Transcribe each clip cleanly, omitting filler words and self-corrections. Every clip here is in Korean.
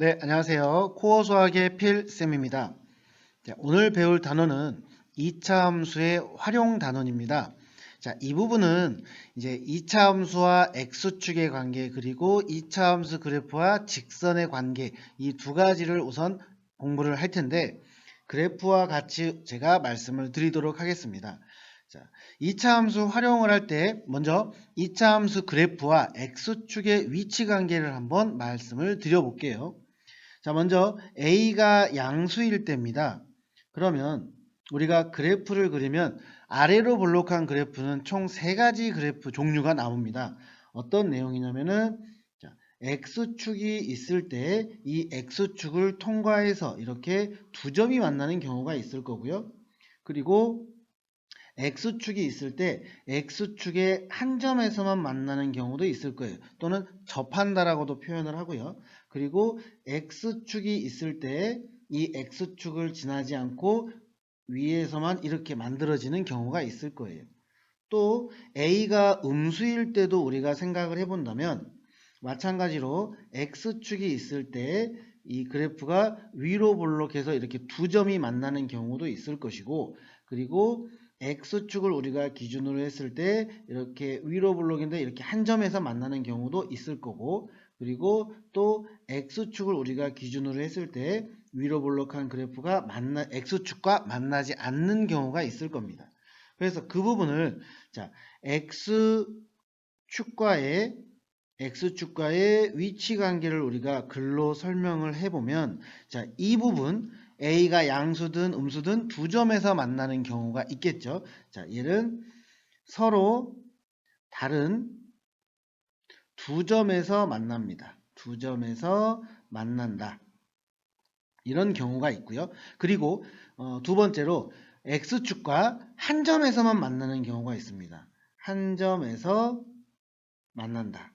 네, 안녕하세요. 코어 수학의 필쌤입니다. 자, 오늘 배울 단어는 2차 함수의 활용 단원입니다. 자, 이 부분은 이제 2차 함수와 x축의 관계 그리고 2차 함수 그래프와 직선의 관계 이 두 가지를 우선 공부를 할 텐데 그래프와 같이 제가 말씀을 드리도록 하겠습니다. 자, 2차 함수 활용을 할 때 먼저 2차 함수 그래프와 x축의 위치 관계를 한번 말씀을 드려볼게요. 자, 먼저 A가 양수일 때입니다. 그러면 우리가 그래프를 그리면 아래로 볼록한 그래프는 총 3가지 그래프 종류가 나옵니다. 어떤 내용이냐면은 자, X축이 있을 때 이 X축을 통과해서 이렇게 두 점이 만나는 경우가 있을 거고요. 그리고 X축이 있을 때 X축의 한 점에서만 만나는 경우도 있을 거예요. 또는 접한다라고도 표현을 하고요. 그리고 X축이 있을 때 이 X축을 지나지 않고 위에서만 이렇게 만들어지는 경우가 있을 거예요. 또 A가 음수일 때도 우리가 생각을 해본다면 마찬가지로 X축이 있을 때 이 그래프가 위로 볼록해서 이렇게 두 점이 만나는 경우도 있을 것이고 그리고 X축을 우리가 기준으로 했을 때 이렇게 위로 볼록인데 이렇게 한 점에서 만나는 경우도 있을 거고 그리고 또 X축을 우리가 기준으로 했을 때 위로 볼록한 그래프가 X축과 만나지 않는 경우가 있을 겁니다. 그래서 그 부분을 자, X축과의 위치 관계를 우리가 글로 설명을 해보면 자, 이 부분 A가 양수든 음수든 두 점에서 만나는 경우가 있겠죠. 자, 얘는 서로 다른 두 점에서 만납니다. 두 점에서 만난다. 이런 경우가 있고요. 그리고 두 번째로 X축과 한 점에서만 만나는 경우가 있습니다. 한 점에서 만난다.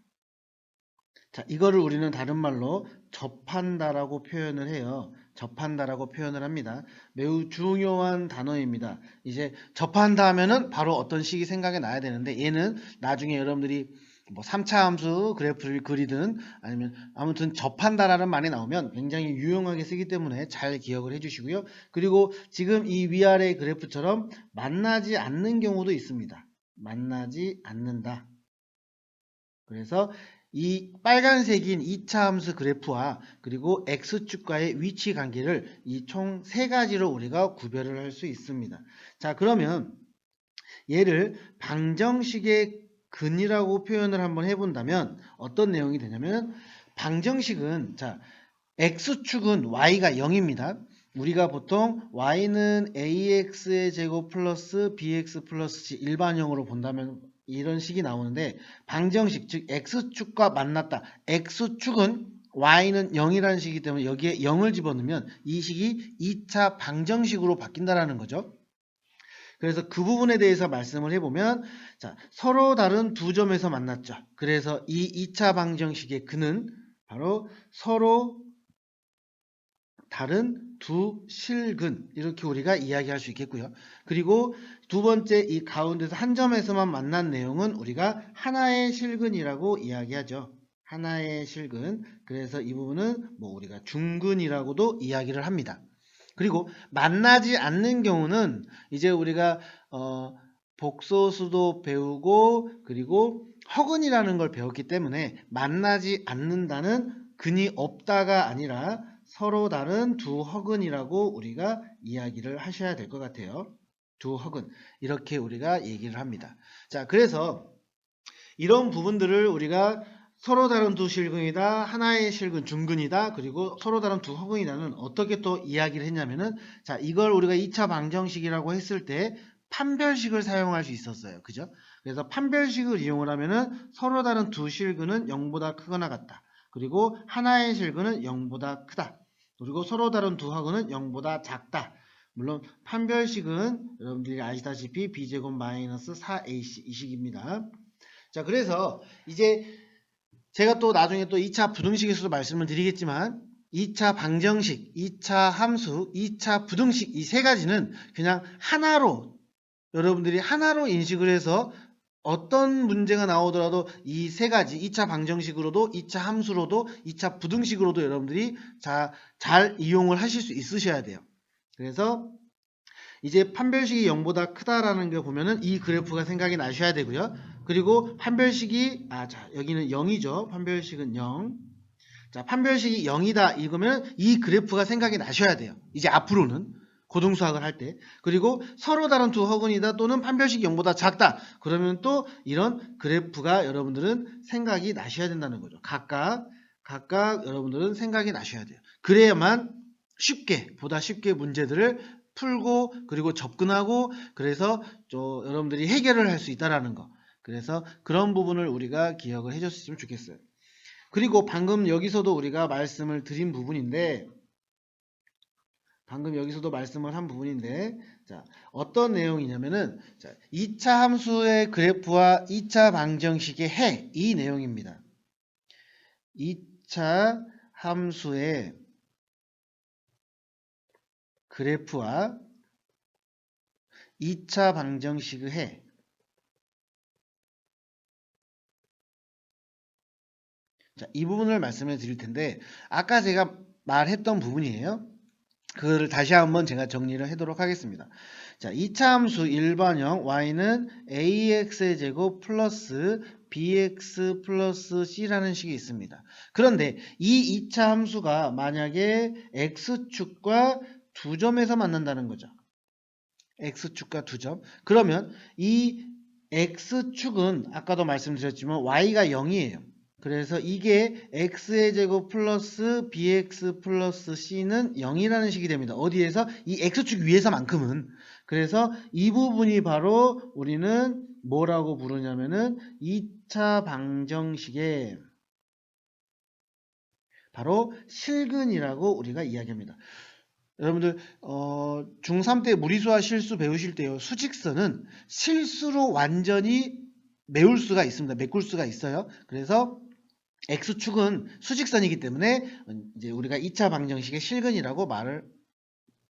자, 이거를 우리는 다른 말로 접한다라고 표현을 해요. 접한다라고 표현을 합니다. 매우 중요한 단어입니다. 이제 접한다 하면은 바로 어떤 식이 생각이 나야 되는데 얘는 나중에 여러분들이 뭐 3차 함수 그래프를 그리든 아니면 아무튼 접한다라는 말이 나오면 굉장히 유용하게 쓰기 때문에 잘 기억을 해주시고요. 그리고 지금 이 위아래 그래프처럼 만나지 않는 경우도 있습니다. 만나지 않는다. 그래서 이 빨간색인 2차 함수 그래프와 그리고 X축과의 위치 관계를 이 총 3가지로 우리가 구별을 할 수 있습니다. 자, 그러면 얘를 방정식의 근이라고 표현을 한번 해본다면 어떤 내용이 되냐면 방정식은 자, X축은 Y가 0입니다. 우리가 보통 Y는 AX의 제곱 플러스 BX 플러스 C 일반형으로 본다면 이런 식이 나오는데 방정식 즉 X축과 만났다. X축은 Y는 0이라는 식이기 때문에 여기에 0을 집어넣으면 이 식이 2차 방정식으로 바뀐다라는 거죠. 그래서 그 부분에 대해서 말씀을 해보면 자, 서로 다른 두 점에서 만났죠. 그래서 이 2차 방정식의 근은 바로 서로 다른 두 실근 이렇게 우리가 이야기할 수 있겠고요. 그리고 두 번째 이 가운데서 한 점에서만 만난 내용은 우리가 하나의 실근이라고 이야기하죠. 하나의 실근. 그래서 이 부분은 뭐 우리가 중근이라고도 이야기를 합니다. 그리고 만나지 않는 경우는 이제 우리가 복소수도 배우고 그리고 허근이라는 걸 배웠기 때문에 만나지 않는다는 근이 없다가 아니라 서로 다른 두 허근이라고 우리가 이야기를 하셔야 될 것 같아요. 두 허근 이렇게 우리가 얘기를 합니다. 자, 그래서 이런 부분들을 우리가 서로 다른 두 실근이다, 하나의 실근 중근이다, 그리고 서로 다른 두 허근이다는 어떻게 또 이야기를 했냐면은 자, 이걸 우리가 2차 방정식이라고 했을 때 판별식을 사용할 수 있었어요. 그죠? 그래서 판별식을 이용을 하면은 서로 다른 두 실근은 0보다 크거나 같다. 그리고 하나의 실근은 0보다 크다. 그리고 서로 다른 두 허근은 0보다 작다. 물론 판별식은 여러분들이 아시다시피 b제곱 마이너스 4ac 이 식입니다. 자, 그래서 이제 제가 또 나중에 또 2차 부등식에서도 말씀을 드리겠지만 2차 방정식, 2차 함수, 2차 부등식 이 세 가지는 그냥 하나로 여러분들이 하나로 인식을 해서 어떤 문제가 나오더라도 이 세 가지 2차 방정식으로도 2차 함수로도 2차 부등식으로도 여러분들이 잘 이용을 하실 수 있으셔야 돼요. 그래서 이제 판별식이 0보다 크다라는 거 보면은 이 그래프가 생각이 나셔야 되고요. 그리고 판별식이 여기는 0이죠. 판별식은 0. 자, 판별식이 0이다 읽으면 이 그래프가 생각이 나셔야 돼요. 이제 앞으로는 고등수학을 할 때. 그리고 서로 다른 두 허근이다 또는 판별식이 0보다 작다. 그러면 또 이런 그래프가 여러분들은 생각이 나셔야 된다는 거죠. 각각 여러분들은 생각이 나셔야 돼요. 그래야만 보다 쉽게 문제들을 풀고 그리고 접근하고 그래서 여러분들이 해결을 할 수 있다라는 거. 그래서 그런 부분을 우리가 기억을 해줬으면 좋겠어요. 그리고 방금 여기서도 우리가 말씀을 드린 부분인데 자, 어떤 내용이냐면은 2차 함수의 그래프와 2차 방정식의 해 이 내용입니다. 2차 함수의 그래프와 2차 방정식의 해. 자, 이 부분을 말씀을 드릴 텐데 아까 제가 말했던 부분이에요. 그거를 다시 한번 제가 정리를 하도록 하겠습니다. 자, 2차 함수 일반형 y는 ax의 제곱 플러스 bx 플러스 c라는 식이 있습니다. 그런데 이 2차 함수가 만약에 x축과 두 점에서 만난다는 거죠. x축과 두 점. 그러면 이 x축은 아까도 말씀드렸지만 y가 0이에요. 그래서 이게 x의 제곱 플러스 bx 플러스 c는 0이라는 식이 됩니다. 어디에서? 이 x축 위에서만큼은. 그래서 이 부분이 바로 우리는 뭐라고 부르냐면은 2차 방정식의 바로 실근이라고 우리가 이야기합니다. 여러분들 중3 때 무리수와 실수 배우실 때요. 수직선은 실수로 완전히 메울 수가 있습니다. 메꿀 수가 있어요. 그래서 x축은 수직선이기 때문에 이제 우리가 2차 방정식의 실근이라고 말을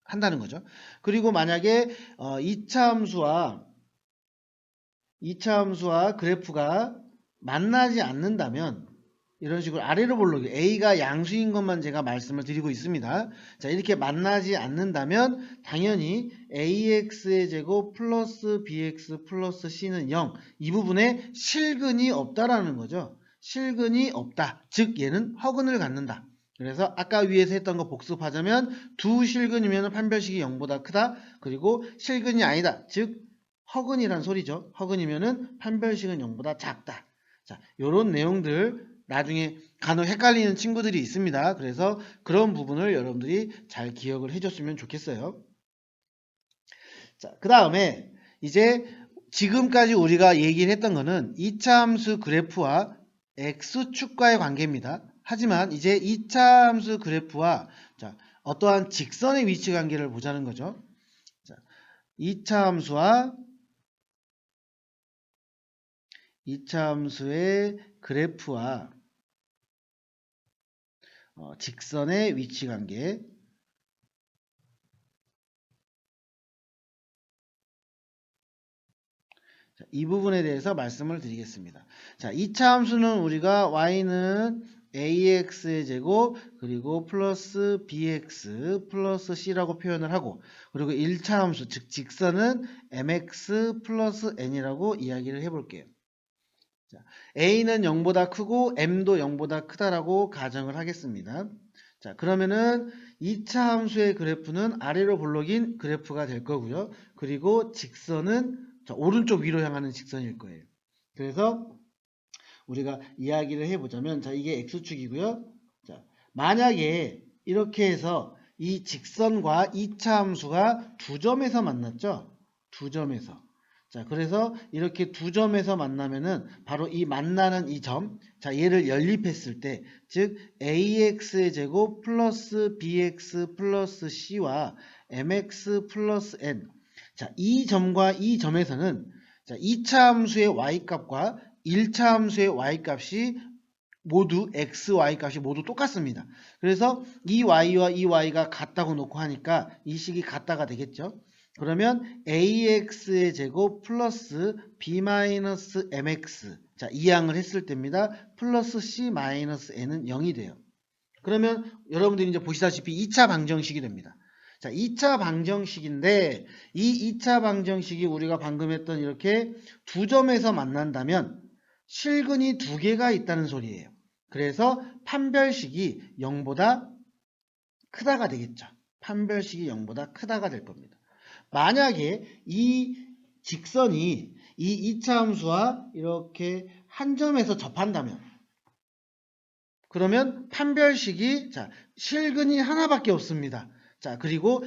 한다는 거죠. 그리고 만약에 2차 함수와 그래프가 만나지 않는다면 이런 식으로 아래로 볼록이 a가 양수인 것만 제가 말씀을 드리고 있습니다. 자, 이렇게 만나지 않는다면 당연히 ax의 제곱 플러스 bx 플러스 c는 0. 이 부분에 실근이 없다라는 거죠. 실근이 없다. 즉 얘는 허근을 갖는다. 그래서 아까 위에서 했던 거 복습하자면 두 실근이면 판별식이 0보다 크다. 그리고 실근이 아니다. 즉 허근이란 소리죠. 허근이면은 판별식은 0보다 작다. 자, 요런 내용들 나중에 간혹 헷갈리는 친구들이 있습니다. 그래서 그런 부분을 여러분들이 잘 기억을 해줬으면 좋겠어요. 자, 그 다음에 이제 지금까지 우리가 얘기를 했던 거는 2차 함수 그래프와 x축과의 관계입니다. 하지만 이제 2차 함수 그래프와 어떠한 직선의 위치 관계를 보자는 거죠. 자, 2차 함수의 그래프와 직선의 위치 관계. 자, 이 부분에 대해서 말씀을 드리겠습니다. 자, 2차 함수는 우리가 y는 ax의 제곱 그리고 플러스 bx 플러스 c라고 표현을 하고 그리고 1차 함수 즉 직선은 mx 플러스 n이라고 이야기를 해볼게요. 자, a는 0보다 크고 m도 0보다 크다라고 가정을 하겠습니다. 자, 그러면은 2차 함수의 그래프는 아래로 볼록인 그래프가 될 거고요. 그리고 직선은 오른쪽 위로 향하는 직선일 거예요. 그래서 우리가 이야기를 해보자면 이게 x축이고요. 자, 만약에 이렇게 해서 이 직선과 2차 함수가 두 점에서 만났죠. 두 점에서. 자, 그래서 이렇게 두 점에서 만나면은 바로 이 만나는 이 점, 자, 얘를 연립했을 때, 즉 ax의 제곱 플러스 bx 플러스 c와 mx 플러스 n. 자, 이 점과 이 점에서는 2차 함수의 y값과 1차 함수의 y값이 모두 x, y 값이 모두 똑같습니다. 그래서 이 y와 이 y가 같다고 놓고 하니까 이 식이 같다가 되겠죠. 그러면 ax의 제곱 플러스 b-mx. 자, 이항을 했을 때입니다. 플러스 c-n은 0이 돼요. 그러면 여러분들이 이제 보시다시피 2차 방정식이 됩니다. 자, 2차 방정식인데 이 2차 방정식이 우리가 방금 했던 이렇게 두 점에서 만난다면 실근이 두 개가 있다는 소리예요. 그래서 판별식이 0보다 크다가 되겠죠. 판별식이 0보다 크다가 될 겁니다. 만약에 이 직선이 이 2차 함수와 이렇게 한 점에서 접한다면 그러면 판별식이 자, 실근이 하나밖에 없습니다. 자, 그리고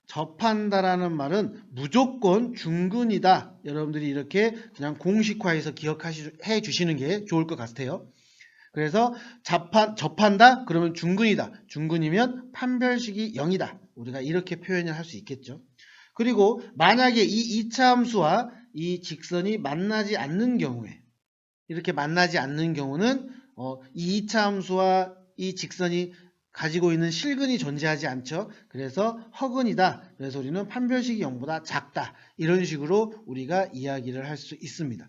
접한다라는 말은 무조건 중근이다. 여러분들이 이렇게 그냥 공식화해서 기억해 주시는 게 좋을 것 같아요. 그래서 접한다? 그러면 중근이다. 중근이면 판별식이 0이다. 우리가 이렇게 표현을 할 수 있겠죠. 그리고 만약에 이 2차 함수와 이 직선이 만나지 않는 경우에 이렇게 만나지 않는 경우는 이 2차 함수와 이 직선이 가지고 있는 실근이 존재하지 않죠. 그래서 허근이다. 그래서 우리는 판별식이 0보다 작다. 이런 식으로 우리가 이야기를 할 수 있습니다.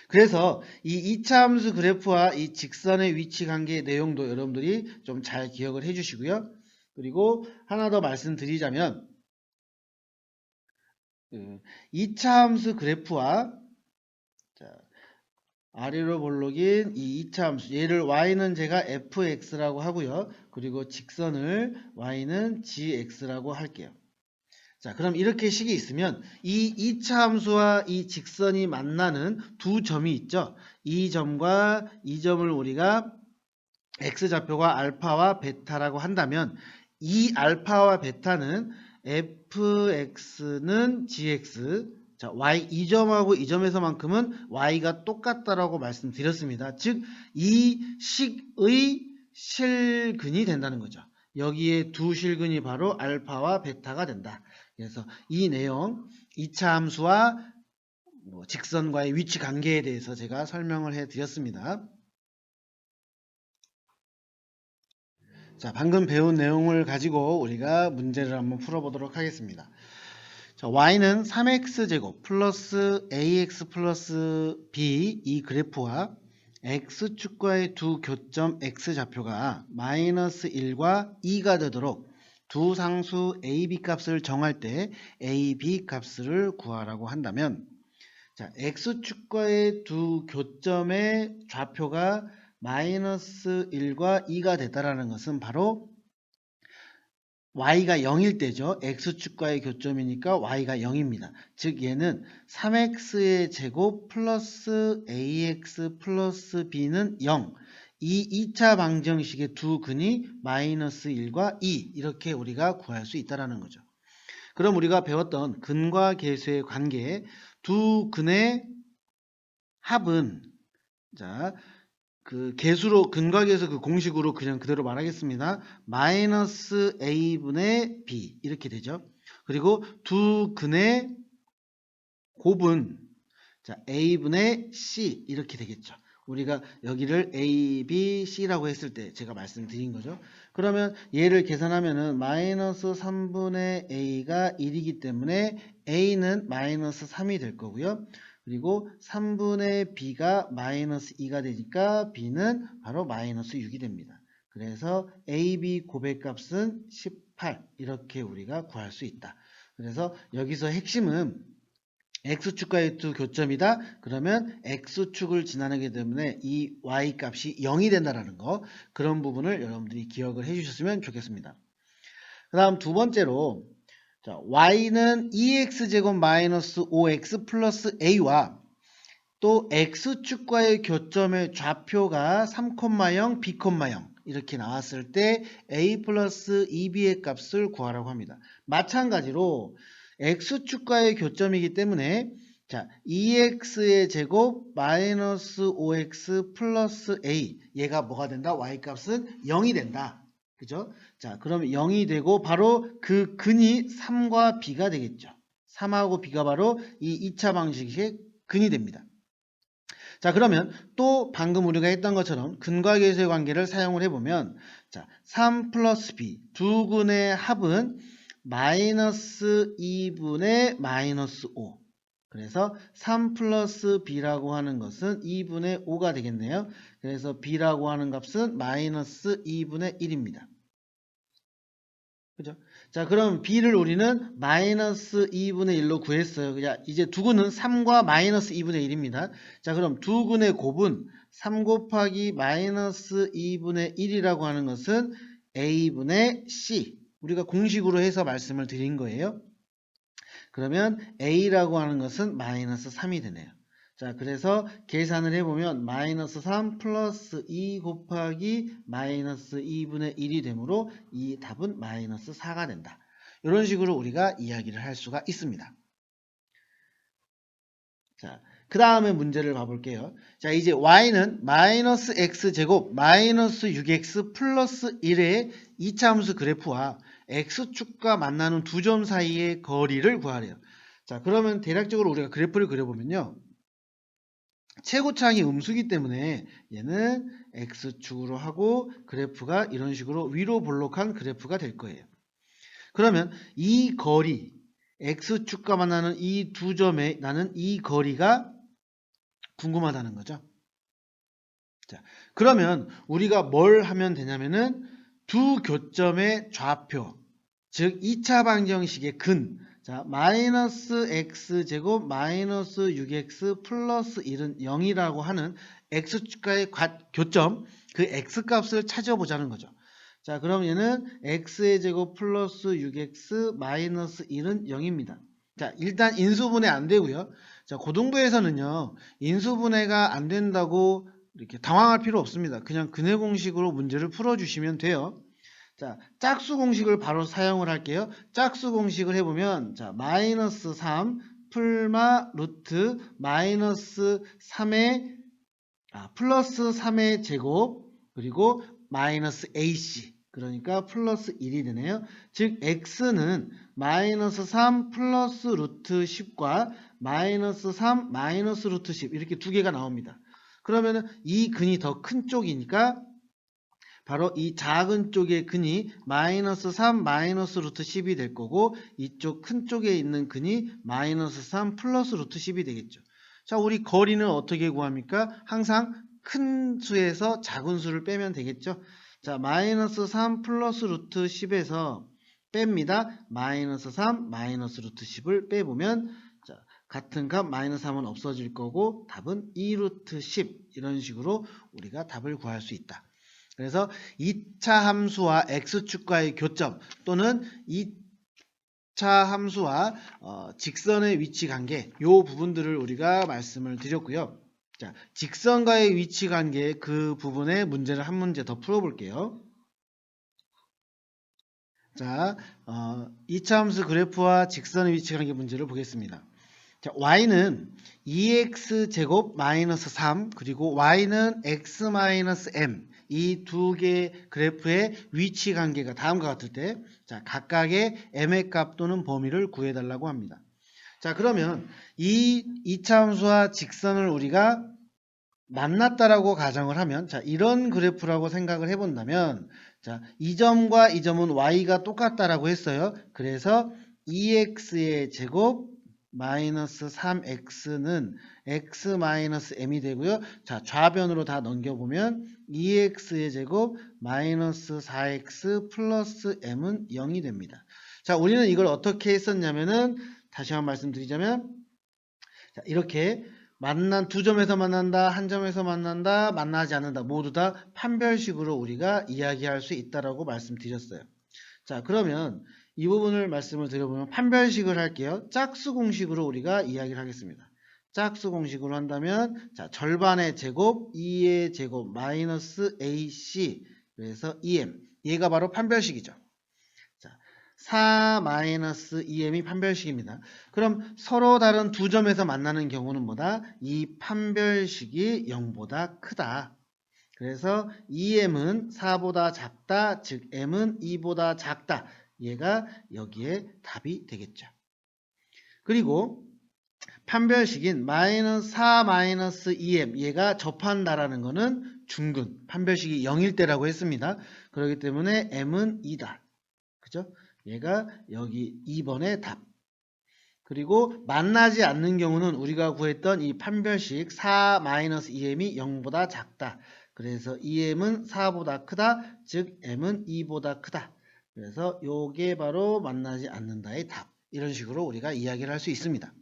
그래서 이 2차 함수 그래프와 이 직선의 위치 관계의 내용도 여러분들이 좀 잘 기억을 해 주시고요. 그리고 하나 더 말씀드리자면 2차 함수 그래프와 아래로 볼록인 이 2차 함수 얘를 y는 제가 fx라고 하고요. 그리고 직선을 y는 gx라고 할게요. 자, 그럼 이렇게 식이 있으면 이 2차 함수와 이 직선이 만나는 두 점이 있죠. 이 점과 이 점을 우리가 x좌표가 알파와 베타라고 한다면 이 알파와 베타는 fx는 gx 자, y 이 점하고 이 점에서만큼은 y가 똑같다라고 말씀드렸습니다. 즉, 이 식의 실근이 된다는 거죠. 여기에 두 실근이 바로 알파와 베타가 된다. 그래서 이 내용, 2차 함수와 직선과의 위치 관계에 대해서 제가 설명을 해드렸습니다. 자, 방금 배운 내용을 가지고 우리가 문제를 한번 풀어보도록 하겠습니다. 자, y는 3x제곱 플러스 ax 플러스 b 이 그래프와 x축과의 두 교점 x좌표가 마이너스 1과 2가 되도록 두 상수 a, b 값을 정할 때 a, b 값을 구하라고 한다면 자, x축과의 두 교점의 좌표가 마이너스 1과 2가 됐다라는 것은 바로 y가 0일 때죠. x축과의 교점이니까 y가 0입니다. 즉 얘는 3x의 제곱 플러스 ax 플러스 b는 0. 이 2차 방정식의 두 근이 마이너스 1과 2 이렇게 우리가 구할 수 있다는 거죠. 그럼 우리가 배웠던 근과 계수의 관계 두 근의 합은 자, 그 계수로 근과 계수 그 공식으로 그냥 그대로 말하겠습니다. 마이너스 a분의 b 이렇게 되죠. 그리고 두 근의 곱은 자, a분의 c 이렇게 되겠죠. 우리가 여기를 a, b, c라고 했을 때 제가 말씀드린 거죠. 그러면 얘를 계산하면은 마이너스 3분의 a가 1이기 때문에 a는 마이너스 3이 될 거고요. 그리고 3분의 b가 마이너스 2가 되니까 b는 바로 마이너스 6이 됩니다. 그래서 ab 고백값은 18 이렇게 우리가 구할 수 있다. 그래서 여기서 핵심은 x축과의 두 교점이다. 그러면 x축을 지나게 때문에 이 y값이 0이 된다는 거 그런 부분을 여러분들이 기억을 해주셨으면 좋겠습니다. 그 다음 두 번째로 자, y는 2x제곱 마이너스 5x 플러스 a와 또 x축과의 교점의 좌표가 3,0, b,0 이렇게 나왔을 때 a 플러스 2b의 값을 구하라고 합니다. 마찬가지로 x축과의 교점이기 때문에 자 2x의 제곱 마이너스 5x 플러스 a 얘가 뭐가 된다? y값은 0이 된다. 그죠? 자, 그럼 0이 되고 바로 그 근이 3과 b가 되겠죠. 3하고 b가 바로 이 2차 방식의 근이 됩니다. 자, 그러면 또 방금 우리가 했던 것처럼 근과 계수의 관계를 사용을 해보면 자, 3 플러스 b 두 근의 합은 마이너스 2분의 마이너스 5. 그래서 3 플러스 b라고 하는 것은 2분의 5가 되겠네요. 그래서 b라고 하는 값은 마이너스 2분의 1입니다. 그죠? 자, 그럼 b를 우리는 마이너스 2분의 1로 구했어요. 그냥 이제 두근은 3과 마이너스 2분의 1입니다. 자, 그럼 두근의 곱은 3 곱하기 마이너스 2분의 1이라고 하는 것은 a분의 c. 우리가 공식으로 해서 말씀을 드린 거예요. 그러면 a라고 하는 것은 마이너스 3이 되네요. 자, 그래서 계산을 해보면 마이너스 3 플러스 2 곱하기 마이너스 2분의 1이 되므로 이 답은 마이너스 4가 된다. 이런 식으로 우리가 이야기를 할 수가 있습니다. 자, 그 다음에 문제를 봐볼게요. 자, 이제 y는 마이너스 x제곱 마이너스 6x 플러스 1의 이차함수 그래프와 x축과 만나는 두 점 사이의 거리를 구하래요. 자, 그러면 대략적으로 우리가 그래프를 그려보면요. 최고차항이 음수기 때문에 얘는 x축으로 하고 그래프가 이런 식으로 위로 볼록한 그래프가 될 거예요. 그러면 이 거리 x축과 만나는 이 두 점에 나는 이 거리가 궁금하다는 거죠. 자, 그러면 우리가 뭘 하면 되냐면은 두 교점의 좌표, 즉 2차 방정식의 근, 자, 마이너스 x제곱 마이너스 6x 플러스 1은 0이라고 하는 x축과의 교점, 그 x값을 찾아보자는 거죠. 자, 그럼 얘는 x의 제곱 플러스 6x 마이너스 1은 0입니다. 자, 일단 인수분해 안 되고요. 자, 고등부에서는요, 인수분해가 안 된다고 이렇게 당황할 필요 없습니다. 그냥 근해 공식으로 문제를 풀어주시면 돼요. 자, 짝수 공식을 바로 사용을 할게요. 짝수 공식을 해보면, 자, 마이너스 3 풀마 루트 마이너스 3의, 플러스 3의 제곱, 그리고 마이너스 ac. 그러니까 플러스 1이 되네요. 즉, x는 마이너스 3 플러스 루트 10과 마이너스 3 마이너스 루트 10 이렇게 두 개가 나옵니다. 그러면은 이 근이 더 큰 쪽이니까 바로 이 작은 쪽의 근이 마이너스 3 마이너스 루트 10이 될 거고 이쪽 큰 쪽에 있는 근이 마이너스 3 플러스 루트 10이 되겠죠. 자, 우리 거리는 어떻게 구합니까? 항상 큰 수에서 작은 수를 빼면 되겠죠. 자, 마이너스 3 플러스 루트 10에서 뺍니다. 마이너스 3 마이너스 루트 10을 빼보면 자, 같은 값 마이너스 3은 없어질 거고 답은 2 루트 10 이런 식으로 우리가 답을 구할 수 있다. 그래서 2차 함수와 x축과의 교점 또는 2차 함수와 직선의 위치 관계 이 부분들을 우리가 말씀을 드렸고요. 자, 직선과의 위치 관계 그 부분의 문제를 한 문제 더 풀어볼게요. 자, 2차 함수 그래프와 직선의 위치 관계 문제를 보겠습니다. 자, y는 2x제곱 마이너스 3 그리고 y는 x 마이너스 m 이 두 개의 그래프의 위치 관계가 다음과 같을 때 자, 각각의 m의 값 또는 범위를 구해달라고 합니다. 자, 그러면 이 2차 함수와 직선을 우리가 만났다라고 가정을 하면 자, 이런 그래프라고 생각을 해본다면 자, 이 점과 이 점은 y가 똑같다라고 했어요. 그래서 2x의 제곱 마이너스 3x는 x 마이너스 m이 되고요. 자, 좌변으로 다 넘겨보면 2x의 제곱 마이너스 4x 플러스 m은 0이 됩니다. 자, 우리는 이걸 어떻게 했었냐면은 다시 한번 말씀드리자면 자, 이렇게 두 점에서 만난다, 한 점에서 만난다, 만나지 않는다 모두 다 판별식으로 우리가 이야기할 수 있다라고 말씀드렸어요. 자, 그러면 이 부분을 말씀을 드려보면 판별식을 할게요. 짝수 공식으로 우리가 이야기를 하겠습니다. 짝수 공식으로 한다면 자, 절반의 제곱 2의 제곱 마이너스 ac 그래서 2m 얘가 바로 판별식이죠. 자, 4 마이너스 2m이 판별식입니다. 그럼 서로 다른 두 점에서 만나는 경우는 뭐다? 이 판별식이 0보다 크다. 그래서 2m은 4보다 작다, 즉 m은 2보다 작다. 얘가 여기에 답이 되겠죠. 그리고 판별식인 마이너스 4 마이너스 2m 얘가 접한다라는 거는 중근, 판별식이 0일 때라고 했습니다. 그렇기 때문에 m은 2다. 그죠? 얘가 여기 2번의 답. 그리고 만나지 않는 경우는 우리가 구했던 이 판별식 4-2m이 0보다 작다. 그래서 2m은 4보다 크다. 즉 m은 2보다 크다. 그래서 요게 바로 만나지 않는다의 답. 이런 식으로 우리가 이야기를 할 수 있습니다.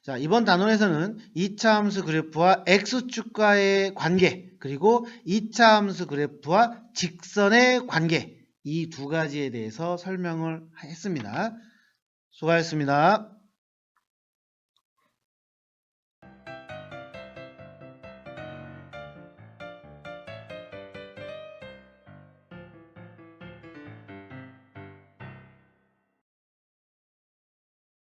자, 이번 단원에서는 2차 함수 그래프와 x축과의 관계, 그리고 2차 함수 그래프와 직선의 관계, 이 두 가지에 대해서 설명을 했습니다. 수고하셨습니다.